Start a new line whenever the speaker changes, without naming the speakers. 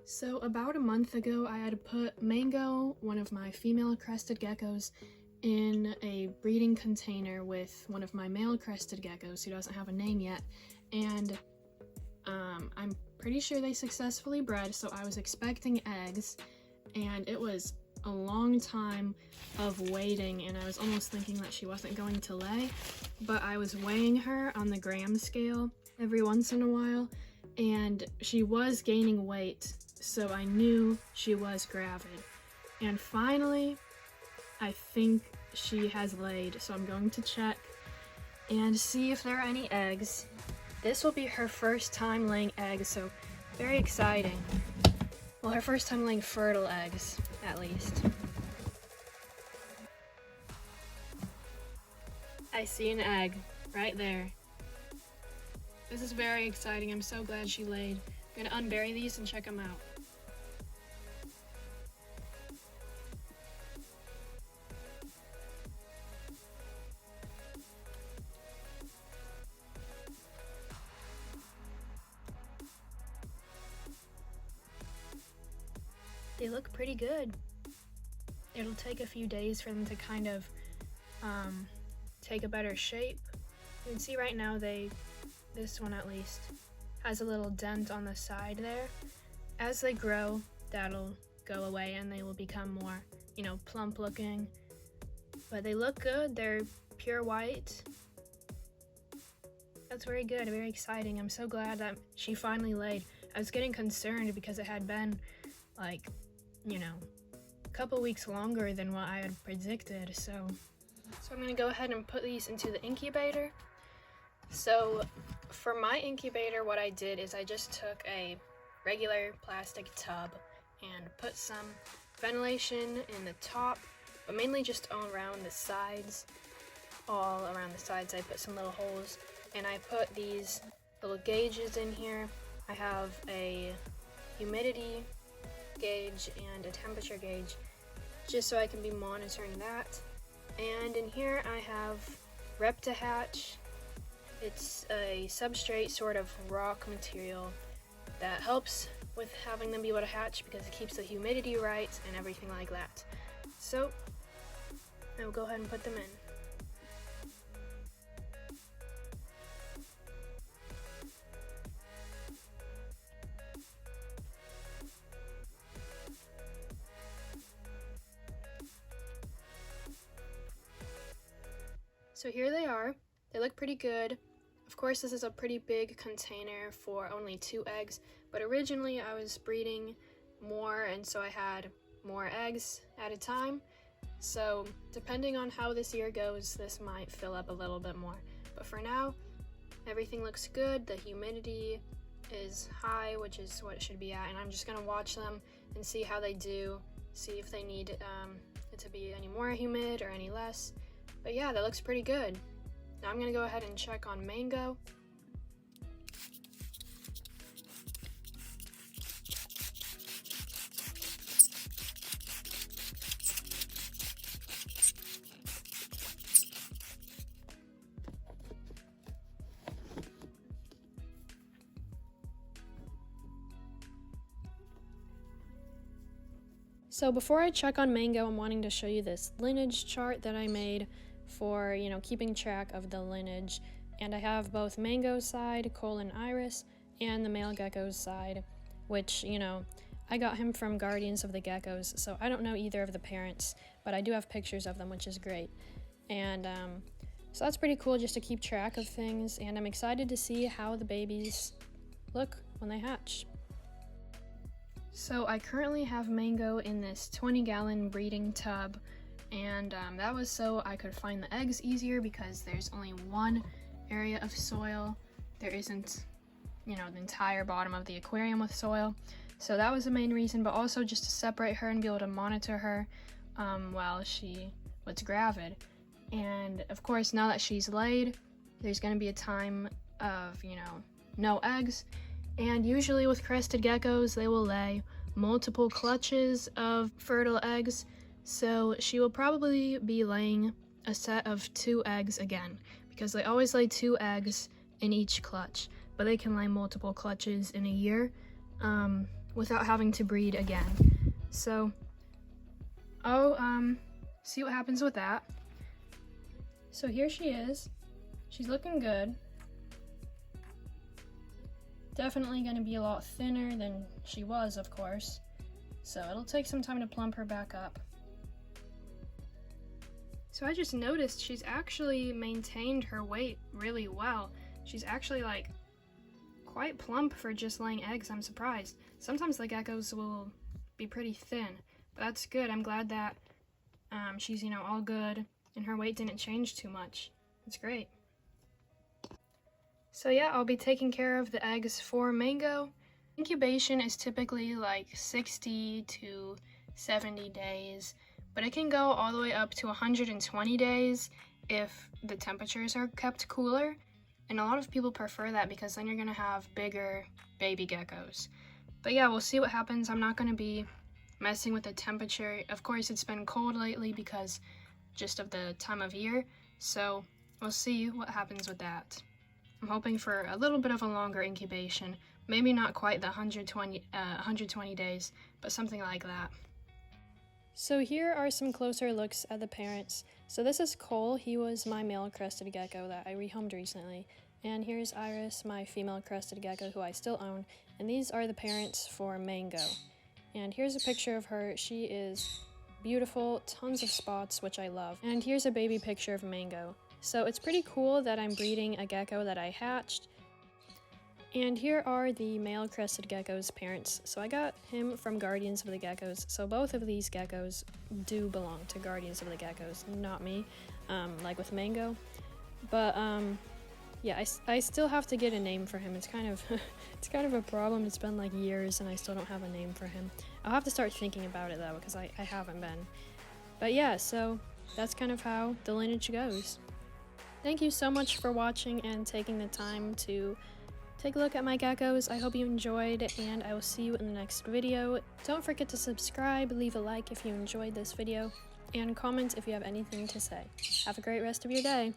So about a month ago, I had put Mango, one of my female crested geckos, in a breeding container with one of my male crested geckos who doesn't have a name yet, and I'm pretty sure they successfully bred, so I was expecting eggs, and it was a long time of waiting, and I was almost thinking that she wasn't going to lay, but I was weighing her on the gram scale every once in a while, and she was gaining weight, so I knew she was gravid. And finally, I think she has laid, so I'm going to check and see if there are any eggs. This will be her first time laying eggs, so very exciting. Well, her first time laying fertile eggs, at least. I see an egg right there. This is very exciting. I'm so glad she laid. I'm gonna unbury these and check them out. They look pretty good. It'll take a few days for them to kind of take a better shape. You can see right now this one at least, has a little dent on the side there. As they grow, that'll go away and they will become more, plump looking. But they look good, they're pure white. That's very good, very exciting. I'm so glad that she finally laid. I was getting concerned because it had been a couple weeks longer than what I had predicted, so I'm gonna go ahead and put these into the incubator. So for my incubator, what I did is I just took a regular plastic tub and put some ventilation in the top, but mainly just all around the sides. All around the sides I put some little holes, and I put these little gauges in here. I have a humidity gauge and a temperature gauge, just so I can be monitoring that. And in here I have Reptihatch. It's a substrate sort of rock material that helps with having them be able to hatch because it keeps the humidity right and everything like that. So I will go ahead and put them in. So here they are. They look pretty good. Of course, this is a pretty big container for only 2 eggs, but originally I was breeding more, and so I had more eggs at a time. So depending on how this year goes, this might fill up a little bit more. But for now, everything looks good. The humidity is high, which is what it should be at, and I'm just gonna watch them and see how they do, see if they need it to be any more humid or any less. But yeah, that looks pretty good. Now I'm gonna go ahead and check on Mango. So before I check on Mango, I'm wanting to show you this lineage chart that I made for, keeping track of the lineage. And I have both Mango's side, Iris, and the male gecko's side, which, I got him from Guardians of the Geckos, so I don't know either of the parents, but I do have pictures of them, which is great. And so that's pretty cool just to keep track of things, and I'm excited to see how the babies look when they hatch. So I currently have Mango in this 20-gallon breeding tub, and that was so I could find the eggs easier because there's only one area of soil. There isn't, the entire bottom of the aquarium with soil. So that was the main reason, but also just to separate her and be able to monitor her while she was gravid. And of course, now that she's laid, there's going to be a time of, no eggs. And usually with crested geckos, they will lay multiple clutches of fertile eggs. So she will probably be laying a set of 2 eggs again, because they always lay 2 eggs in each clutch, but they can lay multiple clutches in a year. without having to breed again. So I'll see what happens with that. So here she is. She's looking good. Definitely going to be a lot thinner than she was, of course. So it'll take some time to plump her back up. So I just noticed she's actually maintained her weight really well. She's actually like quite plump for just laying eggs. I'm surprised. Sometimes the geckos will be pretty thin, but that's good. I'm glad that she's, all good and her weight didn't change too much. It's great. So yeah, I'll be taking care of the eggs for Mango. Incubation is typically like 60 to 70 days, but it can go all the way up to 120 days if the temperatures are kept cooler. And a lot of people prefer that because then you're gonna have bigger baby geckos. But yeah, we'll see what happens. I'm not gonna be messing with the temperature. Of course, it's been cold lately because just of the time of year. So we'll see what happens with that. I'm hoping for a little bit of a longer incubation. Maybe not quite the 120 days, but something like that. So here are some closer looks at the parents. So this is Cole. He was my male crested gecko that I rehomed recently. And here's Iris, my female crested gecko who I still own. And these are the parents for Mango. And here's a picture of her. She is beautiful, tons of spots, which I love. And here's a baby picture of Mango. So it's pretty cool that I'm breeding a gecko that I hatched. And here are the male crested gecko's parents. So I got him from Guardians of the Geckos. So both of these geckos do belong to Guardians of the Geckos, not me, like with Mango. But yeah, I still have to get a name for him. It's kind of it's kind of a problem. It's been like years and I still don't have a name for him. I'll have to start thinking about it though, because I haven't been. But yeah, so that's kind of how the lineage goes. Thank you so much for watching and taking the time to take a look at my geckos. I hope you enjoyed, and I will see you in the next video. Don't forget to subscribe, leave a like if you enjoyed this video, and comment if you have anything to say. Have a great rest of your day.